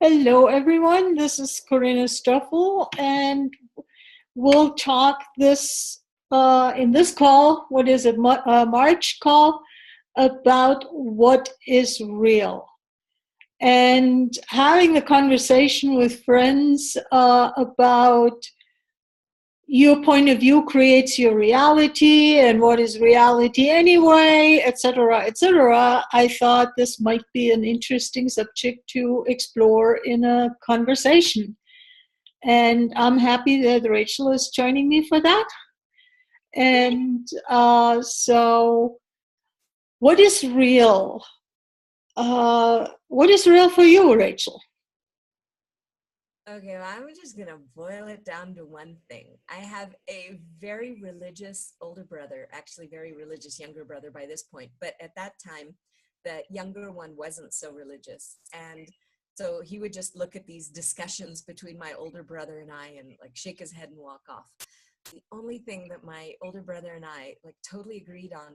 Hello, everyone. This is Corinna Stoffel, and we'll talk this in this call. What is it? March call about what is real, and having the conversation with friends about your point of view creates your reality, and what is reality anyway, etc., etc. I thought this might be an interesting subject to explore in a conversation. And I'm happy that Rachel is joining me for that. And so, what is real? What is real for you, Rachel? Okay, well, I'm just going to boil it down to one thing. I have a very religious older brother, actually very religious younger brother by this point, but at that time, the younger one wasn't so religious. And so he would just look at these discussions between my older brother and I and like shake his head and walk off. The only thing that my older brother and I like totally agreed on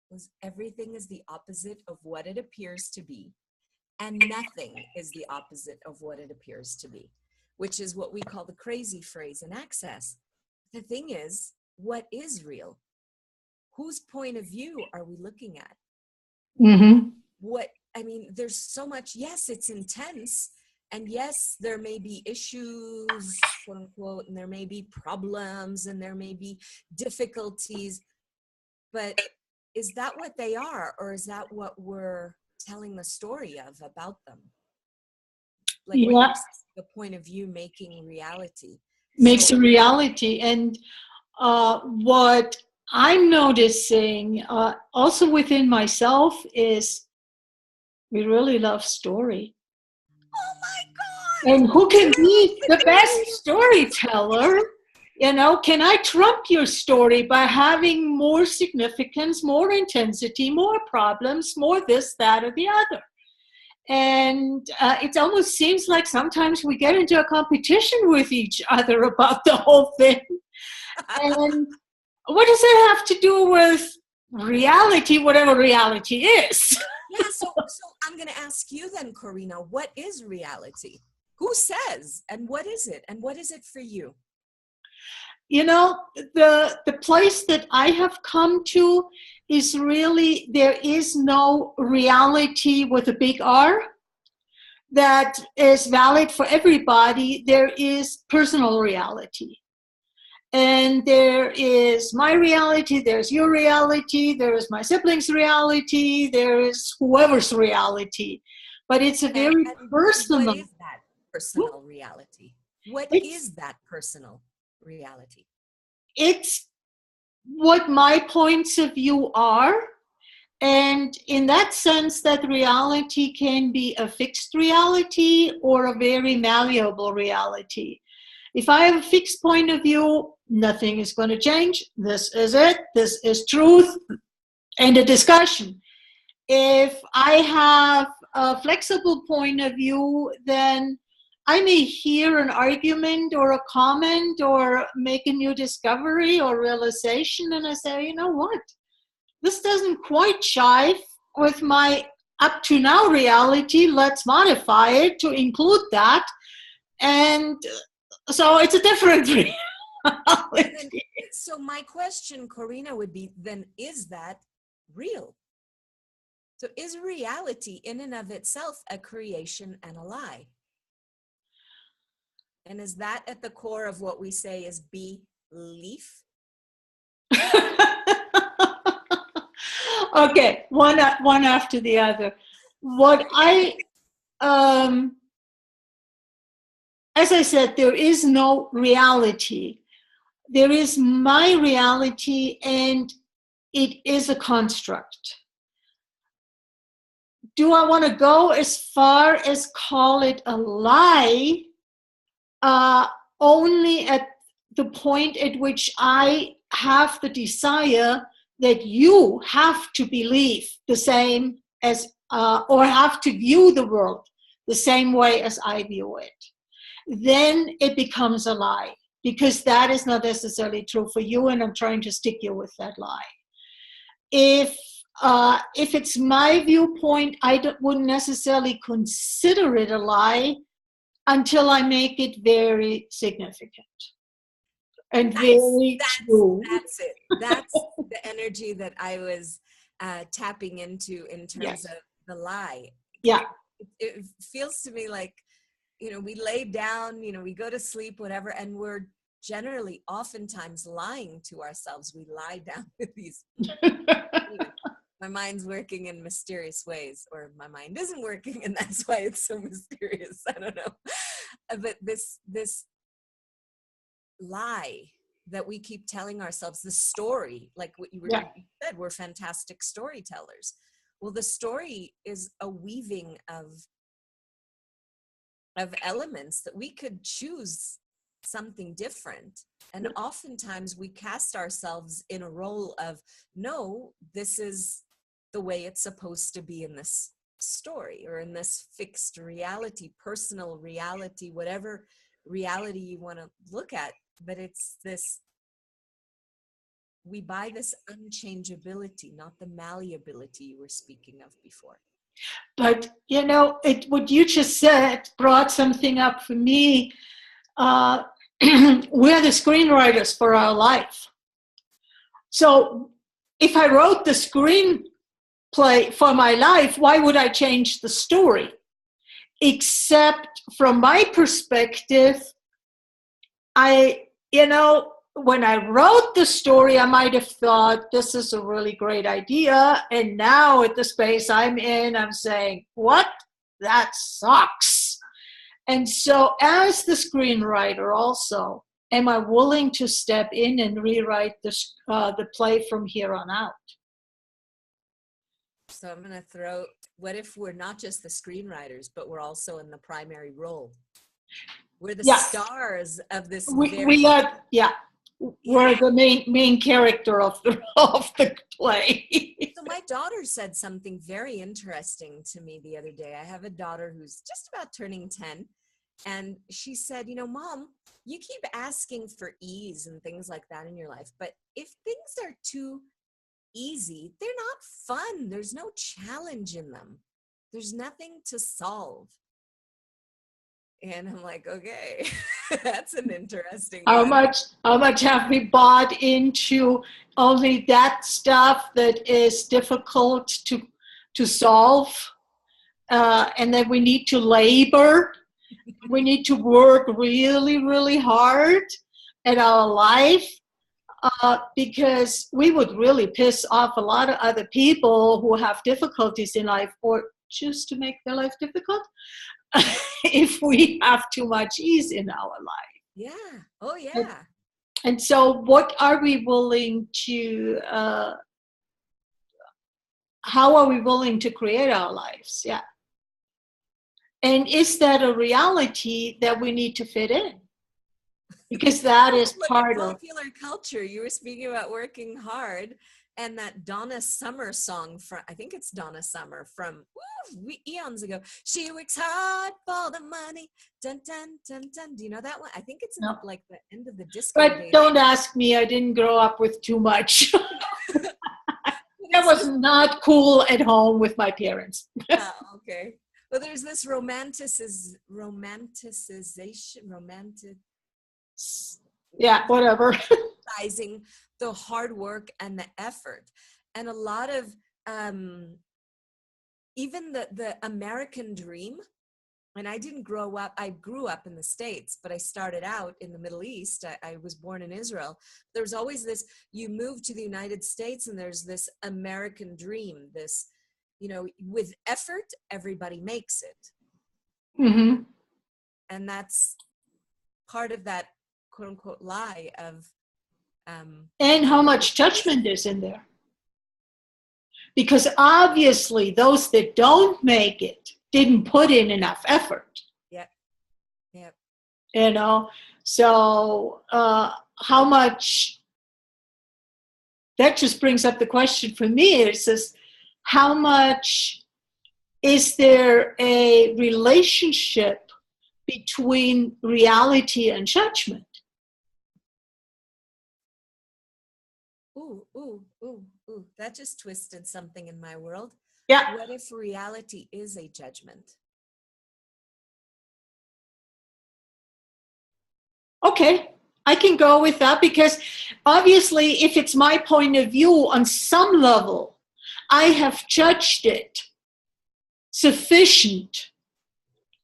was everything is the opposite of what it appears to be, and nothing is the opposite of what it appears to be, which is what we call the crazy phrase in Access. The thing is, what is real? Whose point of view are we looking at? Mm-hmm. There's so much, yes, it's intense, and yes, there may be issues, quote unquote, and there may be problems, and there may be difficulties, but is that what they are, or is that what we're telling the story of about them? Like what Yeah, you're saying, the point of view making reality. makes So a reality. And what I'm noticing also within myself is we really love story. oh my God, And who can be the best truly. storyteller? You know, can I trump your story by having more significance, more intensity, more problems, more this, that, or the other? And it almost seems like sometimes we get into a competition with each other about the whole thing. And what does it have to do with reality, whatever reality is? Yeah, so I'm going to ask you then, Corina, what is reality? Who says, and what is it? And what is it for you? You know, the place that I have come to is really there is no reality with a big R that is valid for everybody. There is personal reality. And there is my reality, there's your reality, there is my siblings' reality, there is whoever's reality. But it's a very And what personal. is that personal reality? What It's is that personal reality? it's what my points of view are. And in that sense, that reality can be a fixed reality or a very malleable reality. If I have a fixed point of view, nothing is going to change. This is it. This is truth. End of discussion. If I have a flexible point of view, then I may hear an argument or a comment or make a new discovery or realization, and I say, you know what? This doesn't quite jive with my up to now reality. Let's modify it to include that. And so it's a different Then, reality. so my question, Corina, would be then, is that real? So is reality in and of itself a creation and a lie? And is that at the core of what we say is belief? Okay, one after the other. What I, um, as I said, there is no reality. There is my reality, and it is a construct. Do I want to go as far as call it a lie? Uh, Only at the point at which I have the desire that you have to believe the same as, or have to view the world the same way as I view it. Then it becomes a lie because that is not necessarily true for you, and I'm trying to stick you with that lie. If it's my viewpoint, wouldn't necessarily consider it a lie, until I make it very significant and Nice. very true. That's it. That's the energy that I was tapping into in terms Yes. of the lie. Yeah. It feels to me like, we lay down, we go to sleep, whatever, and we're generally oftentimes lying to ourselves. We lie down with these, my mind's working in mysterious ways, or my mind isn't working, and that's why it's so mysterious. I don't know. But this lie that we keep telling ourselves, the story, like what you Yeah. said, we're fantastic storytellers. Well, the story is a weaving of elements that we could choose something different. And oftentimes we cast ourselves in a role of, no, this is the way it's supposed to be in this story, or in this fixed reality, personal reality, whatever reality you want to look at. But it's this, we buy this unchangeability, not the malleability you were speaking of before. But what you just said brought something up for me. We're the screenwriters for our life. So if I wrote the screenplay for my life, why would I change the story? Except from my perspective, when I wrote the story, I might have thought, this is a really great idea. And now at the space I'm in, I'm saying, what? That sucks. And so as the screenwriter also, am I willing to step in and rewrite the play from here on out? So I'm going to throw, what if we're not just the screenwriters, but we're also in the primary role? We're the stars of this. We are, we're the main character of the play. So my daughter said something very interesting to me the other day. I have a daughter who's just about turning 10. And she said, Mom, you keep asking for ease and things like that in your life. But if things are too easy, they're not fun. There's no challenge in them. There's nothing to solve. And I'm like, okay, that's an interesting one. How much have we bought into only that stuff that is difficult to solve? And then we need to labor. We need to work really, really hard at our life, because we would really piss off a lot of other people who have difficulties in life, or choose to make their life difficult, if we have too much ease in our life. Yeah. Oh, yeah. And so what are we willing to, how are we willing to create our lives? Yeah. And is that a reality that we need to fit in? Because that is part of popular culture. You were speaking about working hard, and that Donna Summer song from, I think it's Donna Summer from eons ago. She works hard for the money. Dun, dun, dun, dun. Do you know that one? I think it's in the end of the disco. But days. Don't ask me. I didn't grow up with too much. That was not cool at home with my parents. Okay. Well, there's this romanticization, whatever. The hard work and the effort, and a lot of even the American dream. And I didn't grow up, I grew up in the States, but I started out in the Middle East. I was born in Israel. There's always this, you move to the United States and there's this American dream, this, with effort, everybody makes it. Mm-hmm. And that's part of that quote unquote lie of. And how much judgment is in there. Because obviously those that don't make it didn't put in enough effort. Yep. So how much, that just brings up the question for me. It says, how much is there a relationship between reality and judgment? Ooh. That just twisted something in my world. Yeah. What if reality is a judgment? Okay, I can go with that because obviously, if it's my point of view on some level, I have judged it sufficient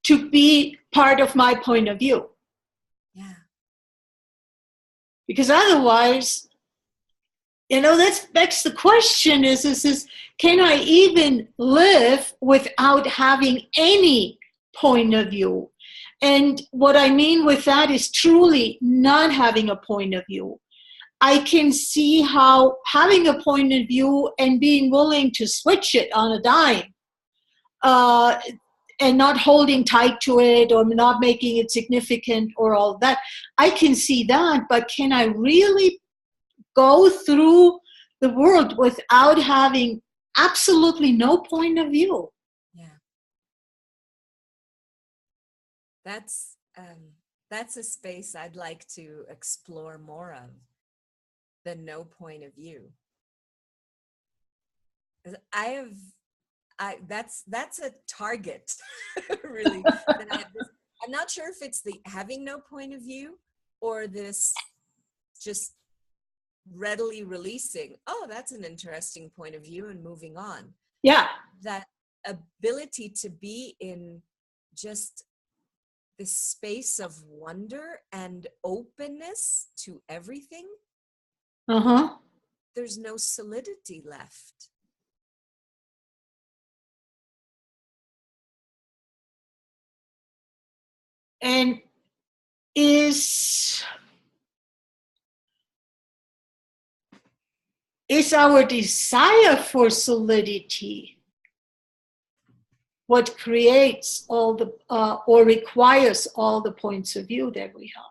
to be part of my point of view. Yeah. Because otherwise, that's the question is can I even live without having any point of view? And what I mean with that is truly not having a point of view. I can see how having a point of view and being willing to switch it on a dime, and not holding tight to it or not making it significant or all that, I can see that, but can I really go through the world without having absolutely no point of view? Yeah. That's a space I'd like to explore more of, the no point of view. That's a target, really. I'm not sure if it's the having no point of view or this just readily releasing, oh, that's an interesting point of view, and moving on. Yeah. That ability to be in just this space of wonder and openness to everything. Uh-huh. There's no solidity left. And is our desire for solidity what creates all the or requires all the points of view that we have?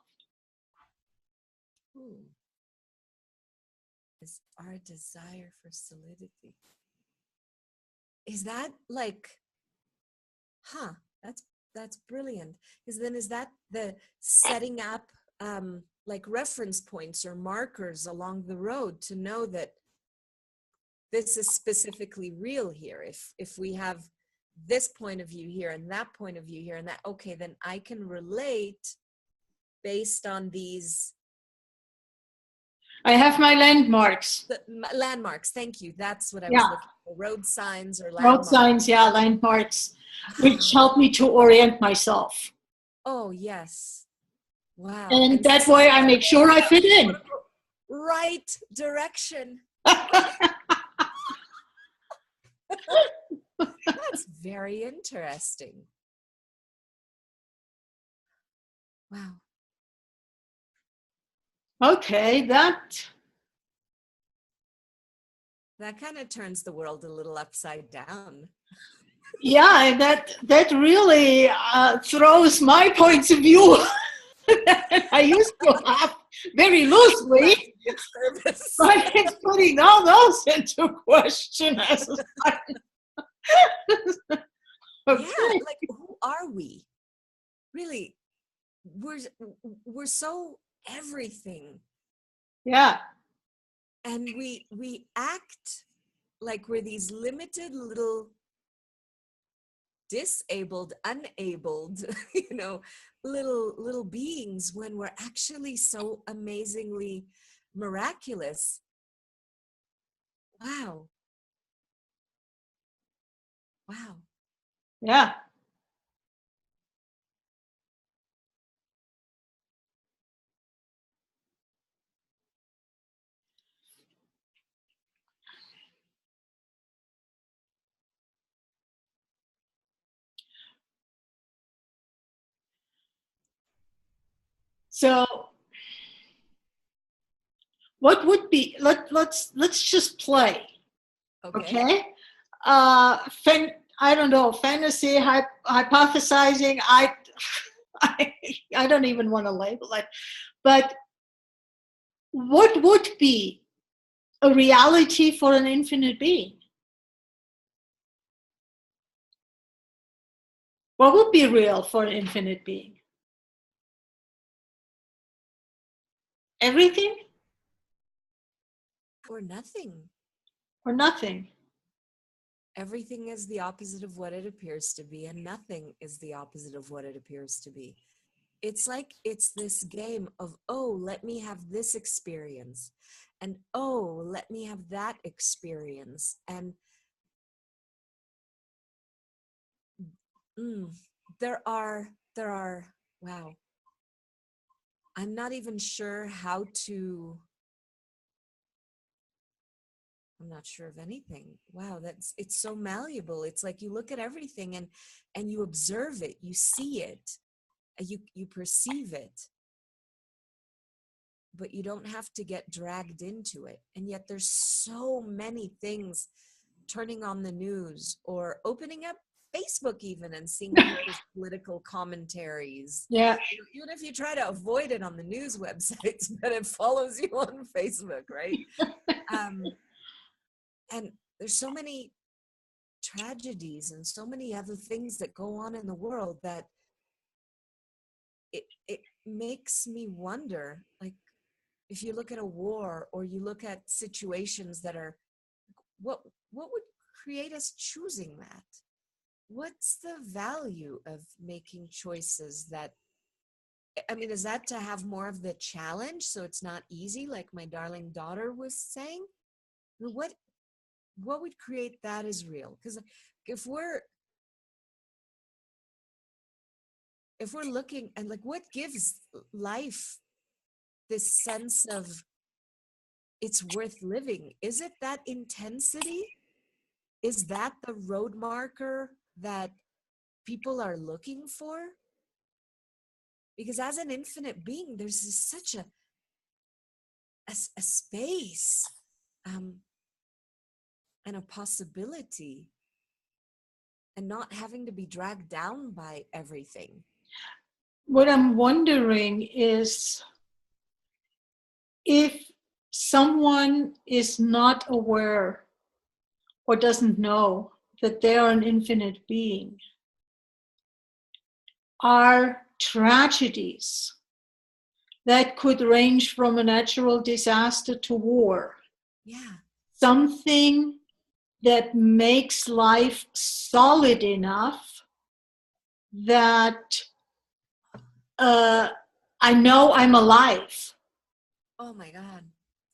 Is our desire for solidity, is that like, that's brilliant. Is that the setting up like reference points or markers along the road to know that this is specifically real here? If we have this point of view here and that point of view here and that, okay, then I can relate based on these. I have my landmarks. Landmarks, thank you. That's what I was Yeah. looking for. Road signs or Road landmarks. signs, yeah, landmarks, which help me to orient myself. Oh, yes. Wow. And that way I make sure I fit in. Right direction. That's very interesting. Wow. Okay, that kind of turns the world a little upside down. yeah, that really throws my points of view I used to have very loosely, but it's putting all those into question as a okay. Yeah, like who are we? Really, we're so everything. Yeah. And we act like we're these limited little disabled, unabled, little beings, when we're actually so amazingly miraculous. Wow. Yeah. So what would be, let's just play. Okay? I don't know, fantasy, hypothesizing, I don't even want to label it, but what would be a reality for an infinite being? What would be real for an infinite being? Everything? Or nothing. Or nothing? Everything is the opposite of what it appears to be, and nothing is the opposite of what it appears to be. It's like it's this game of, oh, let me have this experience, and oh, let me have that experience, and mm, there are wow, I'm not even sure how to, I'm not sure of anything. Wow, it's so malleable. It's like you look at everything and you observe it, you see it, you perceive it, but you don't have to get dragged into it. And yet there's so many things, turning on the news or opening up Facebook even and seeing people's political commentaries. Yeah. Even if you try to avoid it on the news websites, but it follows you on Facebook, right? And there's so many tragedies and so many other things that go on in the world that it makes me wonder, like, if you look at a war or you look at situations that are, what would create us choosing that? What's the value of making choices that, I mean, is that to have more of the challenge so it's not easy, like my darling daughter was saying? What would create that as real? Because if we're looking, and like, what gives life this sense of it's worth living? Is it that intensity? Is that the road marker that people are looking for? Because as an infinite being, there's such a space, and a possibility, and not having to be dragged down by everything. What I'm wondering is, if someone is not aware or doesn't know that they are an infinite being, are tragedies that could range from a natural disaster to war something that makes life solid enough that I know I'm alive? Oh my God,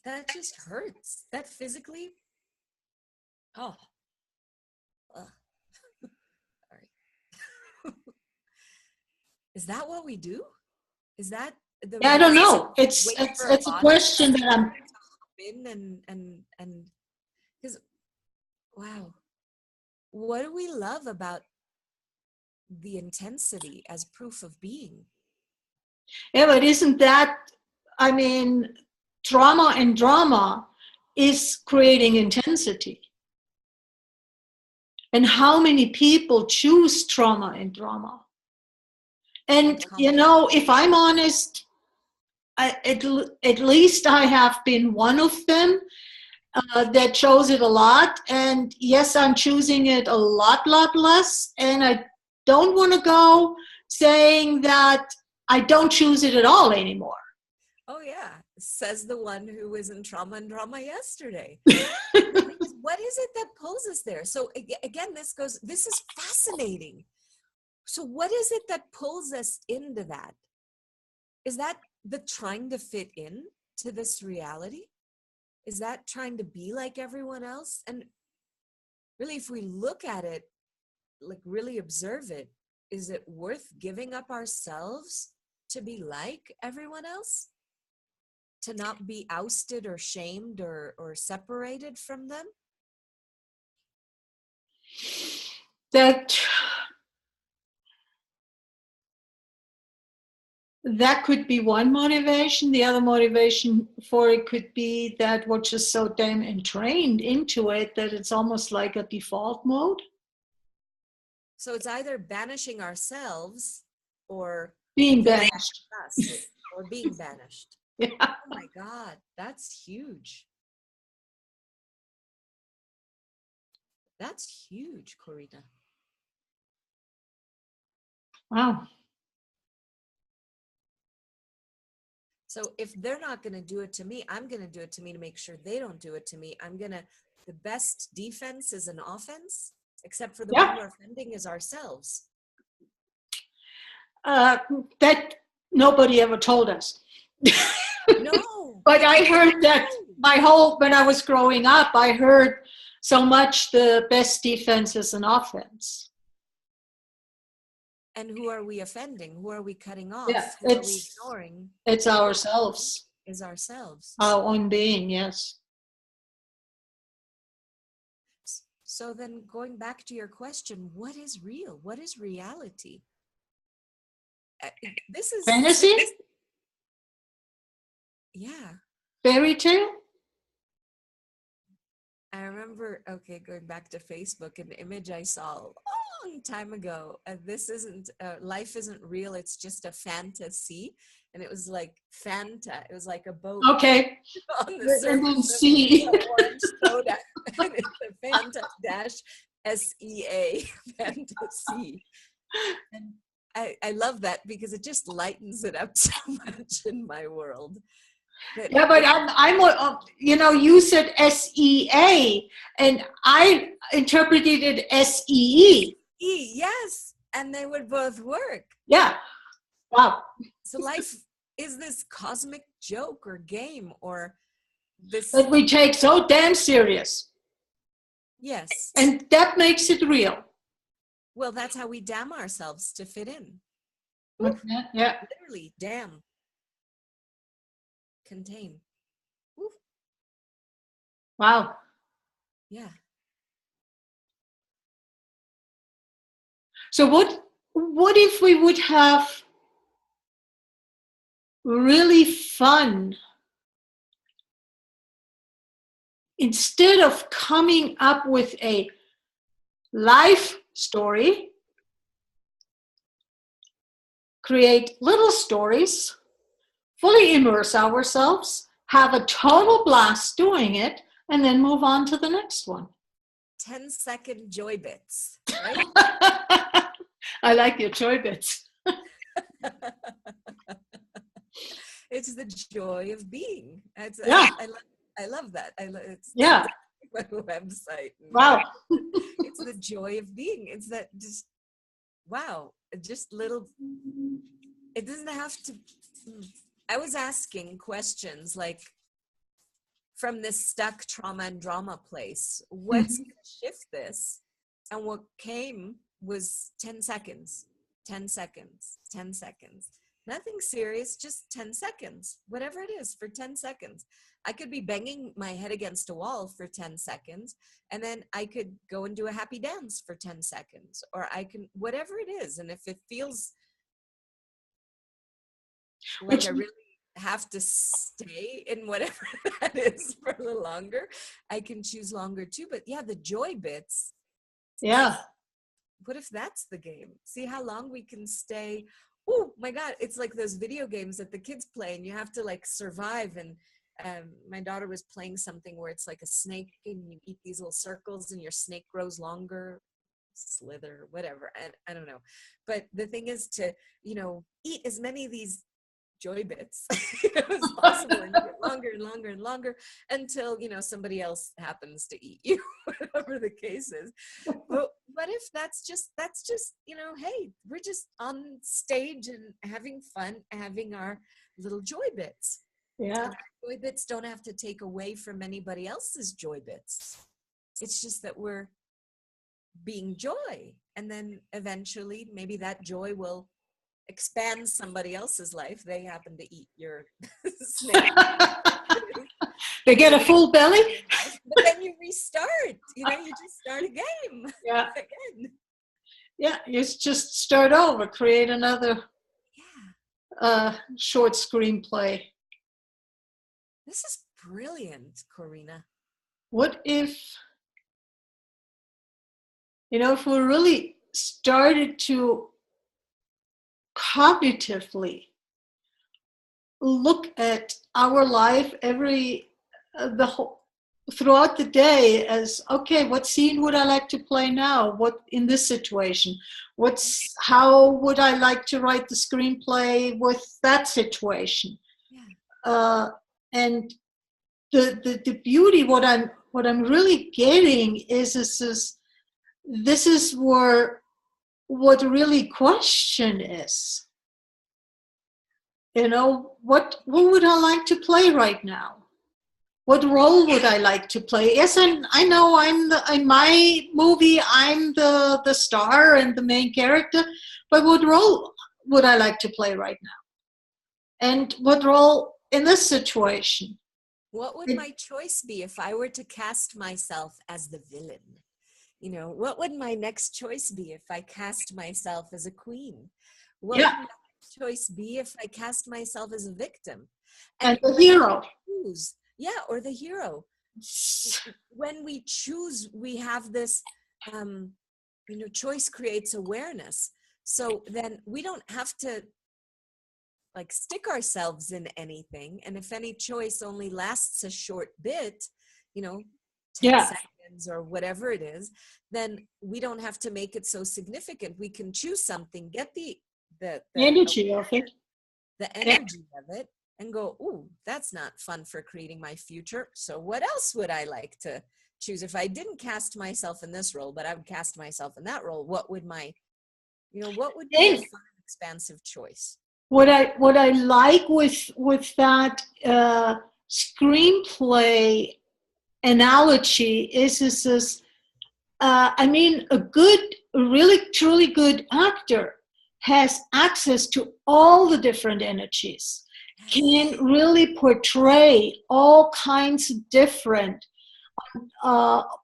that just hurts. That physically, oh, sorry. Is that what we do? Is that the Yeah, I don't know. It's a question that I'm in and because, wow, what do we love about the intensity as proof of being? Yeah, but isn't that, I mean, trauma and drama is creating intensity. And how many people choose trauma and drama? And, you know, if I'm honest, at least I have been one of them that chose it a lot. And yes, I'm choosing it a lot less. And I don't want to go saying that I don't choose it at all anymore. Oh yeah, says the one who was in trauma and drama yesterday. What is it that pulls us there? So again, this is fascinating. So what is it that pulls us into that? Is that the trying to fit in to this reality? Is that trying to be like everyone else? And really, if we look at it, like really observe it, is it worth giving up ourselves to be like everyone else? To not be ousted or shamed or separated from them? That could be one motivation. The other motivation for it could be that we're just so damn entrained into it that it's almost like a default mode. So it's either banishing ourselves or being banished. Us, or being banished. Yeah. Oh my God, that's huge. That's huge, Corina. Wow. So if they're not going to do it to me, I'm going to do it to me to make sure they don't do it to me. The best defense is an offense, except for the one we're offending is ourselves. That Nobody ever told us. No. But I heard that when I was growing up, I heard so much the best defense is an offense. And who are we offending? Who are we cutting off? Yeah, Who are we ignoring? It's ourselves. Is ourselves. Our own being, yes. So then going back to your question, what is real? What is reality? This is fantasy? Yeah. Fairy tale? I remember, okay, going back to Facebook, an image I saw a long time ago. This isn't, life isn't real, it's just a fantasy. And it was like Fanta, it was like a boat. Okay. On the surface sea. Of orange soda. And it's a Fanta dash SEA, fantasy. And I love that because it just lightens it up so much in my world. Yeah, but I'm you said SEA, and I interpreted it SEE. Yes, and they would both work. Yeah. Wow. So life is this cosmic joke or game or this that we take so damn serious. Yes. And that makes it real. Well, that's how we damn ourselves to fit in. Okay. Yeah. Literally, damn. Contain. Oof. Wow. Yeah. So what if we would have really fun instead of coming up with a life story, create little stories, fully immerse ourselves, have a total blast doing it, and then move on to the next one. 10-second joy bits, right? I like your joy bits. It's the joy of being. Yeah. I love that. It's yeah. my website. Wow. It's the joy of being. It's that just, wow, just little, it doesn't have to, I was asking questions like, from this stuck trauma and drama place, what's going to shift this? And what came was 10 seconds, 10 seconds, 10 seconds. Nothing serious, just 10 seconds, whatever it is for 10 seconds. I could be banging my head against a wall for 10 seconds, and then I could go and do a happy dance for 10 seconds, or I can, whatever it is. And if it feels like I really have to stay in whatever that is for a little longer, I can choose longer too. But yeah, the joy bits. Yeah. What if that's the game? See how long we can stay. Oh my God, it's like those video games that the kids play and you have to like survive. And my daughter was playing something where it's like a snake and you eat these little circles and your snake grows longer, slither, whatever. And I don't know. But the thing is to, eat as many of these joy bits as possible and get longer and longer and longer until somebody else happens to eat you, whatever the case is. But what if that's just hey, we're just on stage and having fun, having our little joy bits. Yeah. And our joy bits don't have to take away from anybody else's joy bits. It's just that we're being joy, and then eventually maybe that joy will expand somebody else's life. They happen to eat your snake. They get a full belly. But then you restart. You just start a game. Yeah. Again. Yeah, you just start over, create another short screenplay. This is brilliant, Corina. What if, if we really started to cognitively look at our life throughout the day as, okay, what scene would I like to play now? What in this situation? How would I like to write the screenplay with that situation? Yeah. And the beauty, what I'm really getting is this is where what really question is. what would I like to play right now? What role would I like to play? Yes, I know in my movie, I'm the star and the main character, but what role would I like to play right now? And what role in this situation? What would my choice be if I were to cast myself as the villain? What would my next choice be if I cast myself as a queen? What would Yeah, my next choice be if I cast myself as a victim? and And the when hero. we choose, yeah, or the hero, when we choose, we have this, choice creates awareness. So then we don't have to like stick ourselves in anything. And if any choice only lasts a short bit, 10 Yeah, seconds or whatever it is, then we don't have to make it so significant. We can choose something, get the energy of it. the Yeah. energy of it and go, ooh, that's not fun for creating my future. So what else would I like to choose? If I didn't cast myself in this role, but I would cast myself in that role, what would what would be a And fun, expansive choice? what I like with that screenplay analogy is I mean, a really truly good actor has access to all the different energies, Yes. can really portray all kinds of different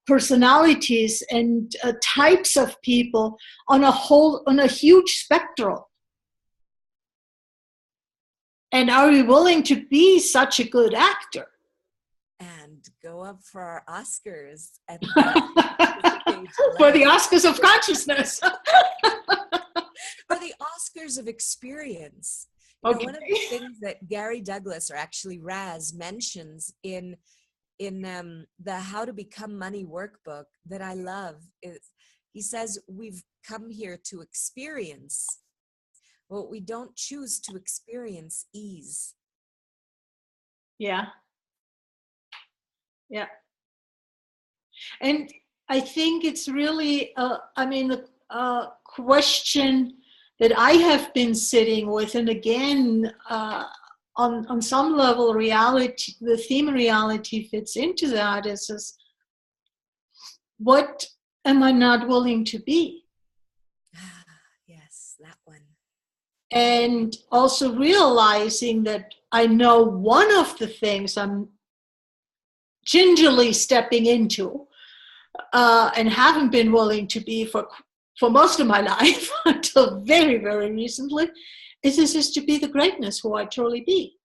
personalities and types of people on a huge spectrum. And are we willing to be such a good actor? And go up for our Oscars at the stage For the left. Oscars of consciousness. For the Oscars of experience. Okay. One of the things that Gary Douglas, or actually Raz, mentions in the How to Become Money workbook that I love is he says we've come here to experience. Well, we don't choose to experience ease. Yeah. Yeah. And I think it's really, a question that I have been sitting with, and again, on some level, reality, the theme reality fits into that. Is what am I not willing to be? Yes, that one. And also realizing that I know one of the things I'm gingerly stepping into and haven't been willing to be for most of my life until very, very recently, is to be the greatness who I truly be.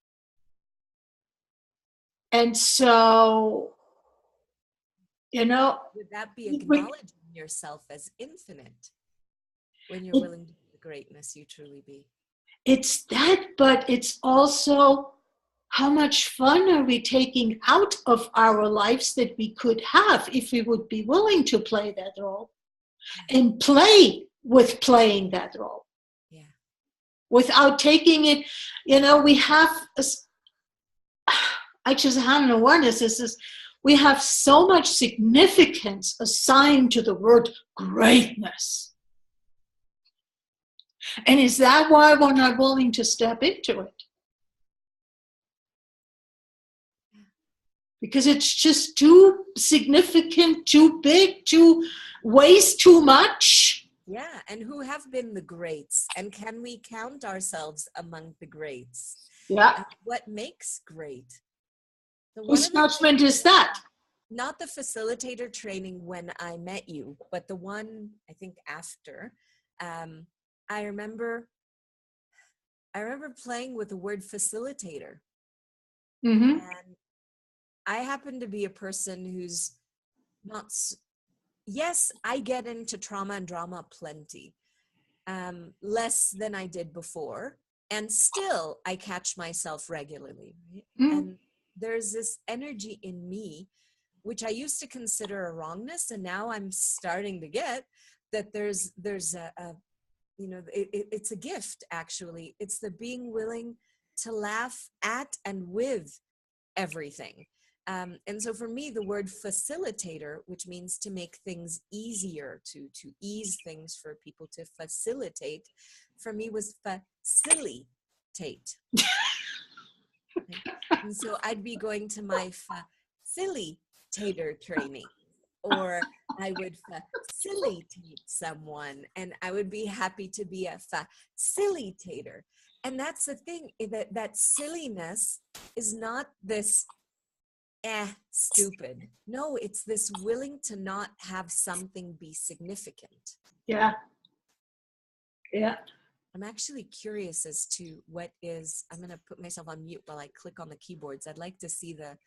And so, Would that be it, acknowledging yourself as infinite when you're willing to be the greatness you truly be? it's that, but it's also how much fun are we taking out of our lives that we could have if we would be willing to play that role and play with playing that role. Yeah. Without taking it, we have, I don't know what this is, we have so much significance assigned to the word greatness. And is that why we're not willing to step into it? Because it's just too significant, too big, weighs too much. Yeah. And who have been the greats? And can we count ourselves among the greats? Yeah. And what makes great? So one Whose of the judgment things, is that? not the facilitator training when I met you, but the one I think after, um, I remember playing with the word facilitator. Mm-hmm. And I happen to be a person who's not, yes, I get into trauma and drama plenty, less than I did before. And still, I catch myself regularly. Right? Mm-hmm. And there's this energy in me, which I used to consider a wrongness. And now I'm starting to get that there's it's a gift, actually. It's the being willing to laugh at and with everything. And so for me, the word facilitator, which means to make things easier, to ease things for people, to facilitate, for me was facilitator. facilitate. And so I'd be going to my facilitator training, or I would facilitate someone, and I would be happy to be a facilitator. And that's the thing, that silliness is not this stupid. No, it's this willing to not have something be significant. Yeah. Yeah. I'm actually curious as to what is, I'm going to put myself on mute while I click on the keyboards. I'd like to see the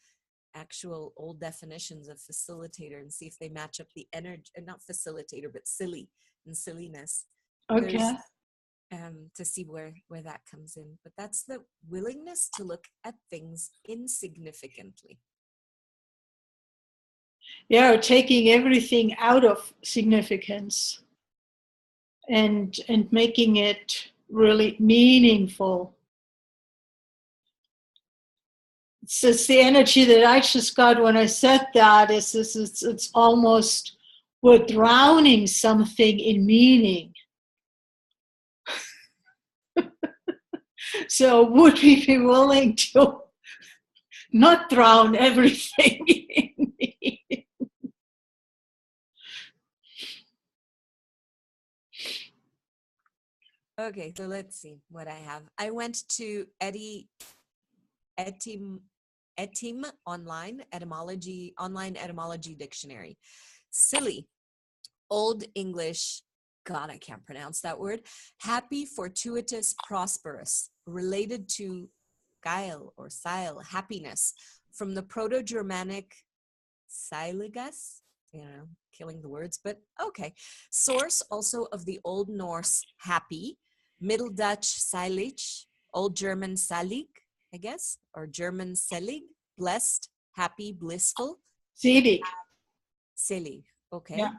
actual old definitions of facilitator and see if they match up the energy, not facilitator, but silly and silliness. Okay. To see where that comes in. But that's the willingness to look at things insignificantly. Yeah, taking everything out of significance and making it really meaningful. It's just the energy that I just got when I said that. It's almost we're drowning something in meaning. So would we be willing to not drown everything in meaning? Okay, so let's see what I have. I went to Etim online etymology dictionary. Silly, Old English, God, I can't pronounce that word. Happy, fortuitous, prosperous, related to geil or seil, happiness, from the Proto-Germanic seiligas, killing the words, but okay. Source also of the Old Norse happy, Middle Dutch seilig, Old German salig, I guess, or German selig, blessed, happy, blissful. Selig. Selig, okay. Yeah.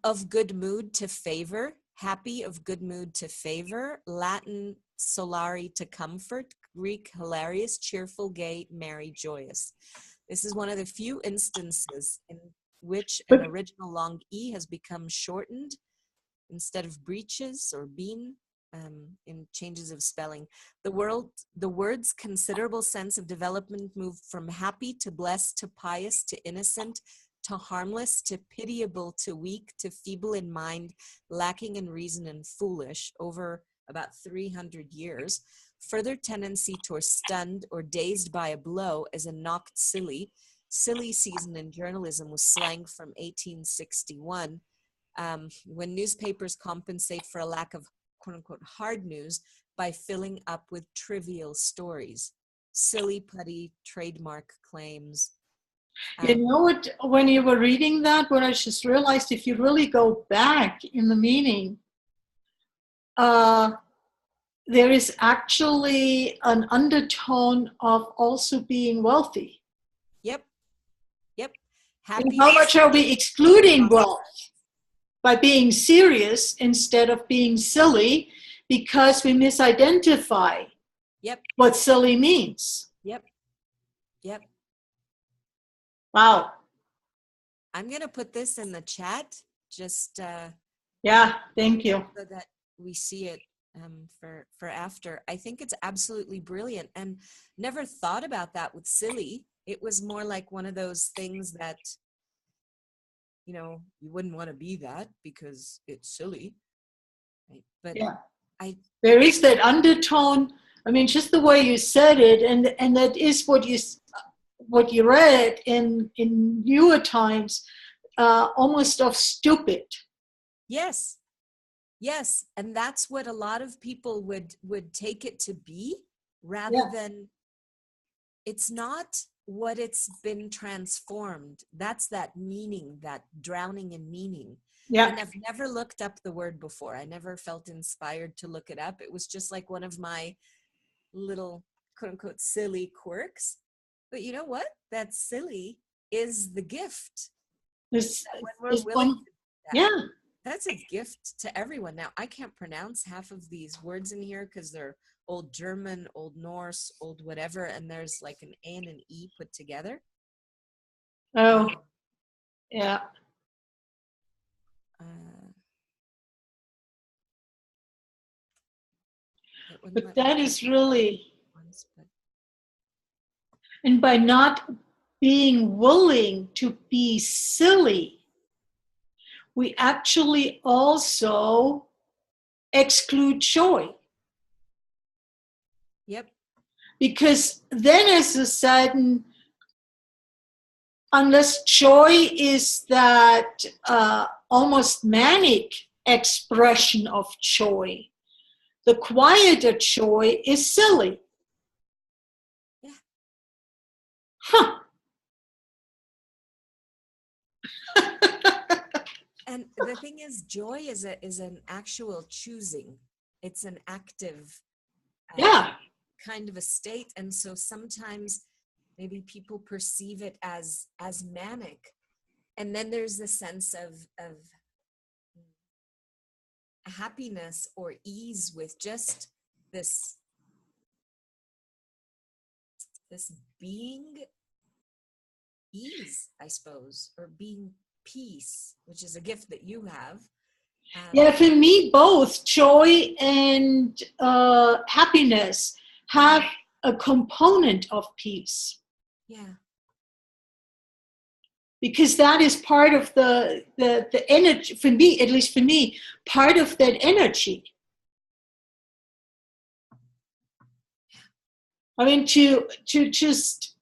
Of good mood to favor, happy, of good mood to favor. Latin solari, to comfort. Greek hilarious, cheerful, gay, merry, joyous. This is one of the few instances in which an original long E has become shortened instead of breeches or bean in changes of spelling. The word's considerable sense of development moved from happy to blessed to pious to innocent to harmless to pitiable to weak to feeble in mind, lacking in reason and foolish over about 300 years. Further tendency toward stunned or dazed by a blow as a knocked silly. Silly season in journalism was slang from 1861, when newspapers compensate for a lack of quote-unquote hard news by filling up with trivial stories. Silly putty trademark claims. You know what, when you were reading that, what I just realized, if you really go back in the meaning, there is actually an undertone of also being wealthy. Yep. And how much are we excluding wealth by being serious instead of being silly because we misidentify what silly means? Yep. Wow. I'm going to put this in the chat just yeah, thank you. So that we see it for after. I think it's absolutely brilliant, and never thought about that with silly. It was more like one of those things that, you wouldn't want to be that because it's silly. Right? But yeah, there is that undertone. I mean, just the way you said it, and that is what you read in newer times, almost of stupid. Yes, and that's what a lot of people would take it to be, rather than, it's not what it's been transformed. That's that meaning, that drowning in meaning. Yeah. And I've never looked up the word before. I never felt inspired to look it up. It was just like one of my little quote unquote silly quirks. But you know what? That silly is the gift. When we're willing to do that. Yeah. That's a gift to everyone. Now, I can't pronounce half of these words in here because they're Old German, Old Norse, Old whatever, and there's like an A and an E put together. Oh, yeah. It wouldn't But let me that is really, once, but and by not being willing to be silly, we actually also exclude joy. yep. Because then, as a sudden, unless joy is that almost manic expression of joy, the quieter joy is silly. Yeah. Huh. And the thing is, joy is an actual choosing. It's an active Yeah. kind of a state, and so sometimes maybe people perceive it as manic, and then there's the sense of happiness or ease with just this being ease, I suppose, or being peace, which is a gift that you have. Yeah, for me, both joy and happiness have a component of peace. Yeah. Because that is part of the energy, for me, at least for me, part of that energy. I mean, to just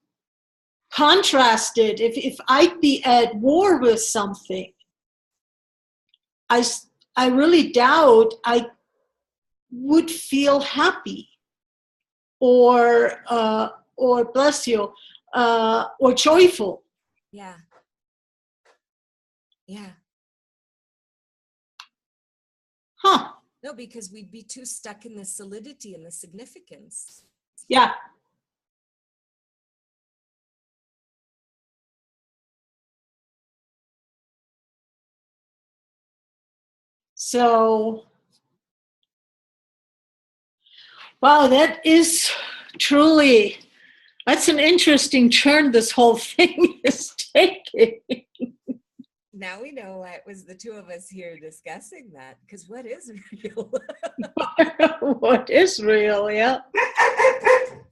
contrast it, if I'd be at war with something, I really doubt I would feel happy or bless you, or joyful. Yeah. Yeah. Huh. No, because we'd be too stuck in the solidity and the significance. Yeah. So, wow, that is truly, that's an interesting turn this whole thing is taking. Now we know why it was the two of us here discussing that, because what is real? What is real? Yeah.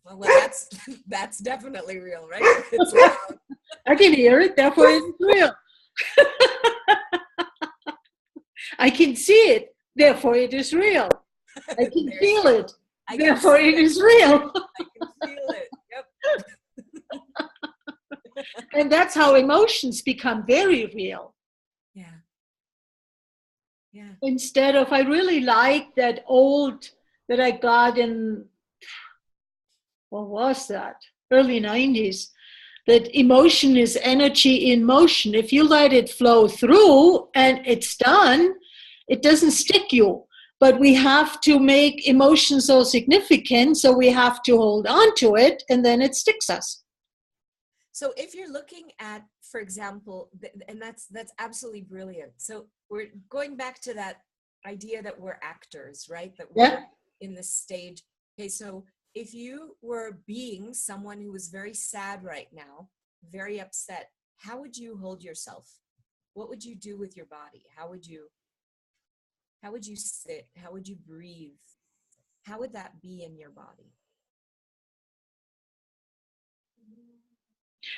Well, that's definitely real, right? It's loud. I can hear it, therefore it's real. I can see it, therefore it is real. I can There feel you go. it, I can therefore see it it. is real. I can feel it. Yep. And that's how emotions become very real. Yeah. Yeah. Instead of, I really like that old that I got in, what was that? Early 90s. That emotion is energy in motion. If you let it flow through and it's done, it doesn't stick you. But we have to make emotion so significant, so we have to hold on to it, and then it sticks us. So if you're looking at, for example, and that's absolutely brilliant. So we're going back to that idea that we're actors, right? That we're Yeah. in this stage. Okay, so if you were being someone who was very sad right now, very upset, how would you hold yourself? What would you do with your body? How would you sit? How would you breathe? How would that be in your body?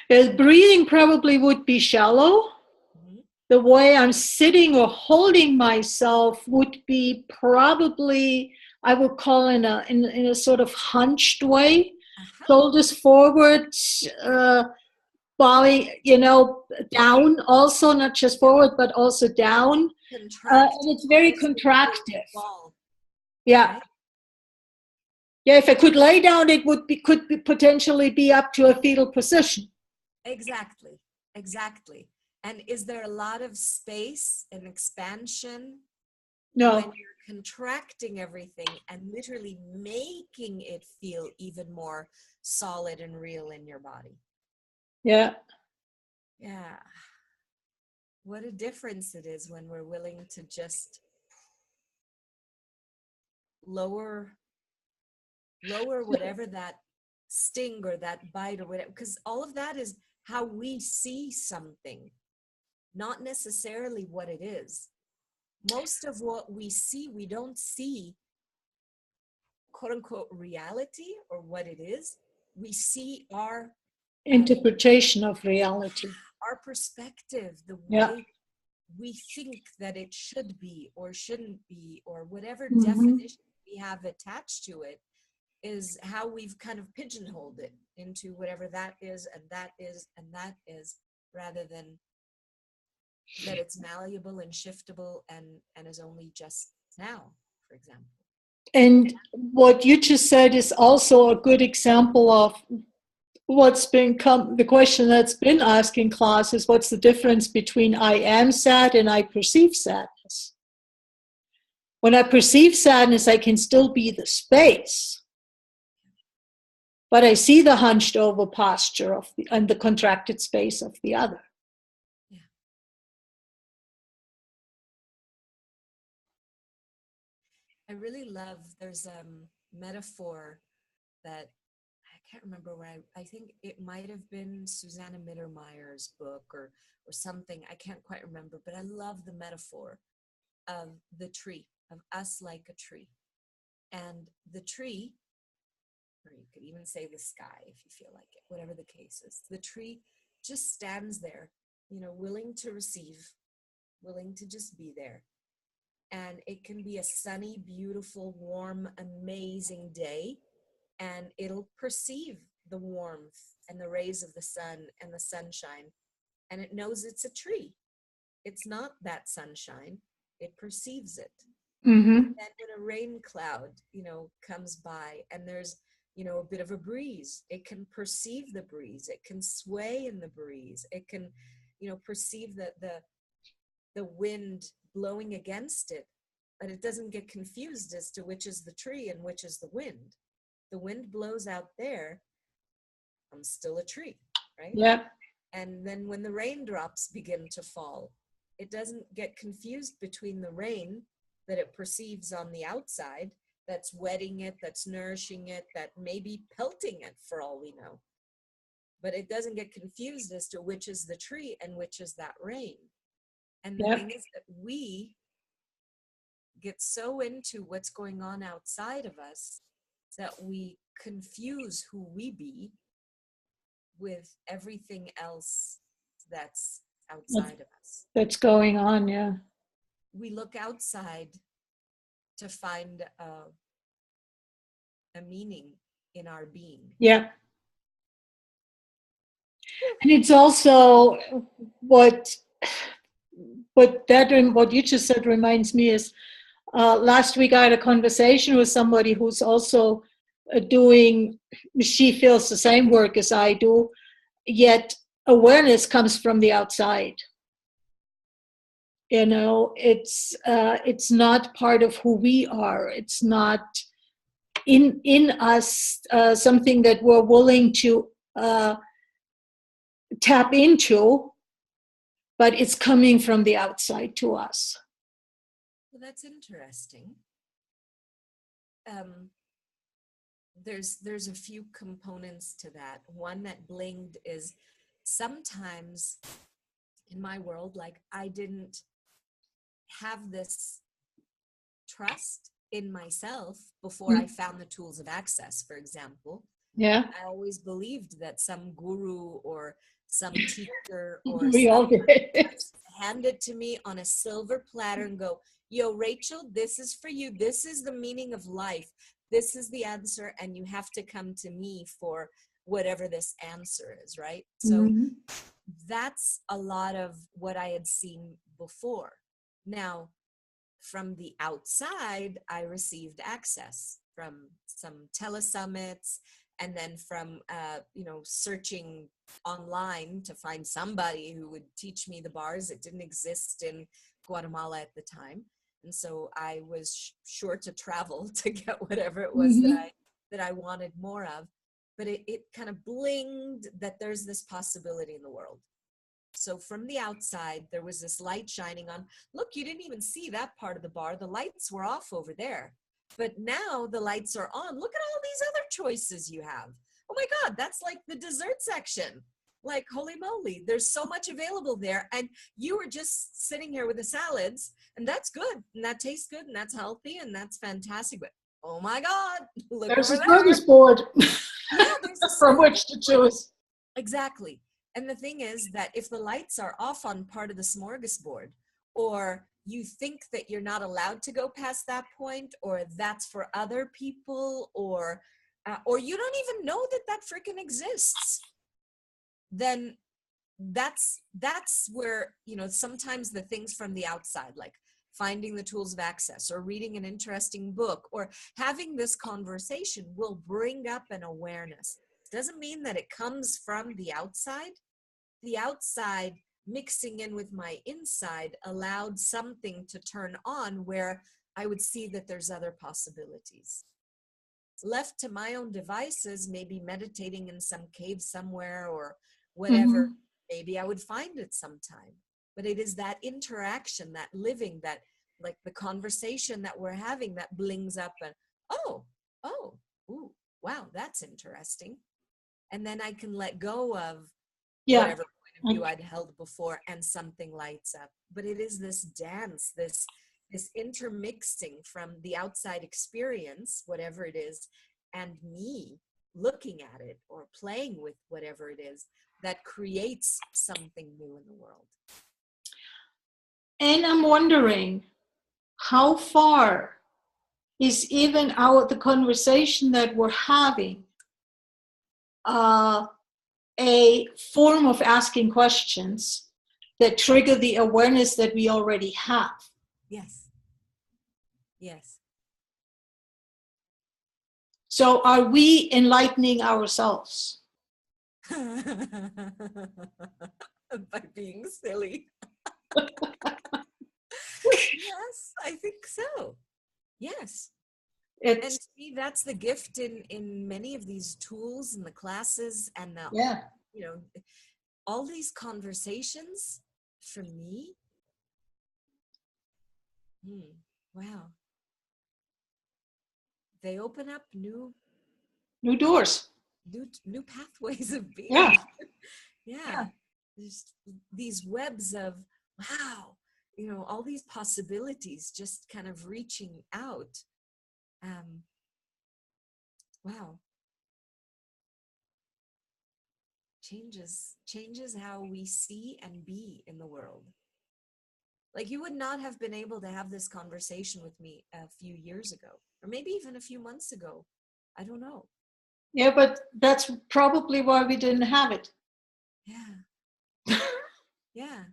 Breathing probably would be shallow. Mm-hmm. The way I'm sitting or holding myself would be probably, I would call in a sort of hunched way, Uh-huh. shoulders forward, body, down also, not just forward, but also down. Contract. And it's very Almost like you're going to contractive. fall, Yeah. right? Yeah, if I could lay down, it could potentially be up to a fetal position. Exactly. Exactly. And is there a lot of space and expansion No. when you're contracting everything and literally making it feel even more solid and real in your body? Yeah. Yeah. What a difference it is when we're willing to just lower whatever that sting or that bite or whatever, because all of that is how we see something, not necessarily what it is. Most of what we see, we don't see quote unquote reality or what it is, we see interpretation of reality. our perspective, the Yeah. way we think that it should be or shouldn't be, or whatever Mm-hmm. definition we have attached to it, is how we've kind of pigeonholed it into whatever that is and that is and that is, rather than that it's malleable and shiftable and is only just now, for example. And what you just said is also a good example of what's been the question that's been asked in class is, what's the difference between I am sad and I perceive sadness? When I perceive sadness, I can still be the space, but I see the hunched over posture and the contracted space of the other. Yeah. I really love, there's a metaphor that I can't remember where I think it might have been Susanna Mittermeier's book or something. I can't quite remember, but I love the metaphor of the tree, of us like a tree. And the tree, or you could even say the sky if you feel like it, whatever the case is, the tree just stands there, willing to receive, willing to just be there. And it can be a sunny, beautiful, warm, amazing day, and it'll perceive the warmth and the rays of the sun and the sunshine, and it knows it's a tree. It's not that sunshine, it perceives it. Mm-hmm. And when a rain cloud, comes by and there's, a bit of a breeze, it can perceive the breeze, it can sway in the breeze, it can, perceive the wind blowing against it, but it doesn't get confused as to which is the tree and which is the wind. The wind blows out there, I'm still a tree, right? Yeah. And then when the raindrops begin to fall, it doesn't get confused between the rain that it perceives on the outside, that's wetting it, that's nourishing it, that may be pelting it for all we know. But it doesn't get confused as to which is the tree and which is that rain. And the thing is that we get so into what's going on outside of us that we confuse who we be with everything else that's outside of us. That's going on, yeah. We look outside to find a meaning in our being. Yeah. And it's also what you just said reminds me is, last week I had a conversation with somebody who's also she feels the same work as I do, yet awareness comes from the outside. It's not part of who we are. It's not in us, something that we're willing to tap into, but it's coming from the outside to us. Well, that's interesting. There's a few components to that. One that blinged is sometimes in my world, like I didn't have this trust in myself before I found the tools of access, for example. Yeah. I always believed that some guru or some teacher or hand it to me on a silver platter and go, yo, Rachel, this is for you. This is the meaning of life. This is the answer. And you have to come to me for whatever this answer is, right? So that's a lot of what I had seen before. Now, from the outside, I received access from some telesummits, and then from, searching online to find somebody who would teach me the bars. It didn't exist in Guatemala at the time. And so I was sure to travel to get whatever it was that I wanted more of. But it kind of blinged that there's this possibility in the world. So from the outside, there was this light shining on. Look, you didn't even see that part of the bar. The lights were off over there. But now the lights are on. Look at all these other choices you have. Oh my God, that's like the dessert section. Like, holy moly, there's so much available there. And you were just sitting here with the salads, and that's good, and that tastes good, and that's healthy, and that's fantastic. But oh my God, look There's a over there. smorgasbord Yeah, there's a from which to choose. Exactly. And the thing is that if the lights are off on part of the smorgasbord, or you think that you're not allowed to go past that point, or that's for other people, or you don't even know that that freaking exists, then that's where, you know, sometimes the things from the outside, like finding the tools of access or reading an interesting book or having this conversation, will bring up an awareness. Doesn't mean that it comes from the outside. The outside mixing in with my inside allowed something to turn on where I would see that there's other possibilities. Left to my own devices, maybe meditating in some cave somewhere or whatever, Mm-hmm. maybe I would find it sometime. But it is that interaction, that living, that like the conversation that we're having that blings up and, oh, ooh, wow, that's interesting. And then I can let go of whatever point of view I'd held before and something lights up. But it is this dance, this intermixing from the outside experience, whatever it is, and me looking at it or playing with whatever it is that creates something new in the world. And I'm wondering, how far is even the conversation that we're having a form of asking questions that trigger the awareness that we already have? Yes. Yes. So are we enlightening ourselves? By being silly. Yes, I think so. Yes. And to me, that's the gift in many of these tools and the classes and the, you know, all these conversations for me. Wow. They open up new doors, new pathways of being. Yeah. There's these webs of, wow, you know, all these possibilities just kind of reaching out. Wow. Changes how we see and be in the world. Like, you would not have been able to have this conversation with me a few years ago, or maybe even a few months ago. I don't know. Yeah, but that's probably why we didn't have it. Yeah. Yeah.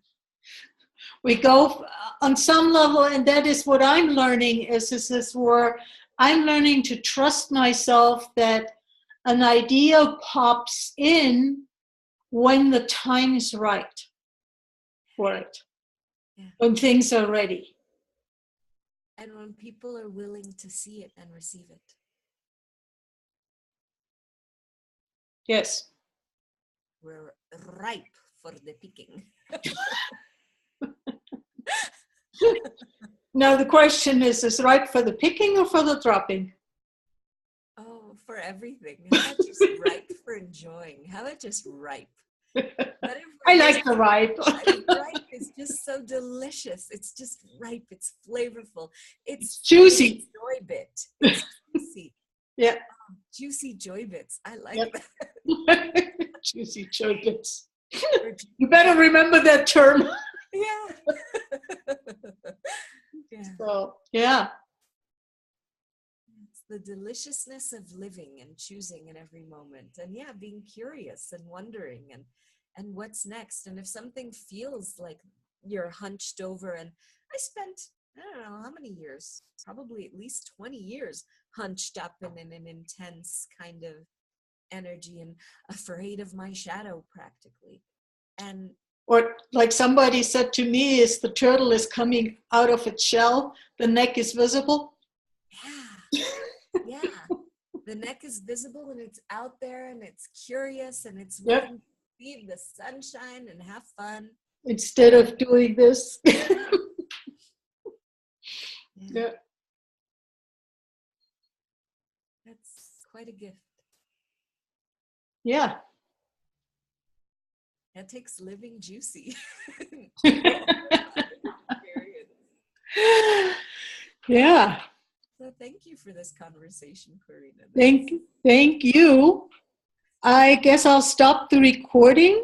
We go on some level, and that is what I'm learning is this where I'm learning to trust myself that an idea pops in when the time is right for it, when things are ready. And when people are willing to see it and receive it. Yes. We're ripe for the picking. Now the question is ripe for the picking or for the dropping? Oh, for everything. How about just ripe for enjoying? How about just ripe? I like the ripe. Ripe is just so delicious. It's just ripe. It's flavorful. It's juicy. Joy bit. It's juicy. Yeah. Oh, juicy joy bits. I like that. Juicy joy bits. You better remember that term. Yeah. Yeah. So, yeah. It's the deliciousness of living and choosing in every moment. And yeah, being curious and wondering and what's next. And if something feels like you're hunched over, and I spent, I don't know how many years, probably at least 20 years hunched up in an intense kind of energy and afraid of my shadow practically. And or like somebody said to me, is the turtle is coming out of its shell, the neck is visible. Yeah. The neck is visible and it's out there and it's curious and it's willing to see the sunshine and have fun. Instead of doing this. Yeah. That's quite a gift. Yeah. That takes living juicy. Yeah. So thank you for this conversation, Corina. Thank you. I guess I'll stop the recording.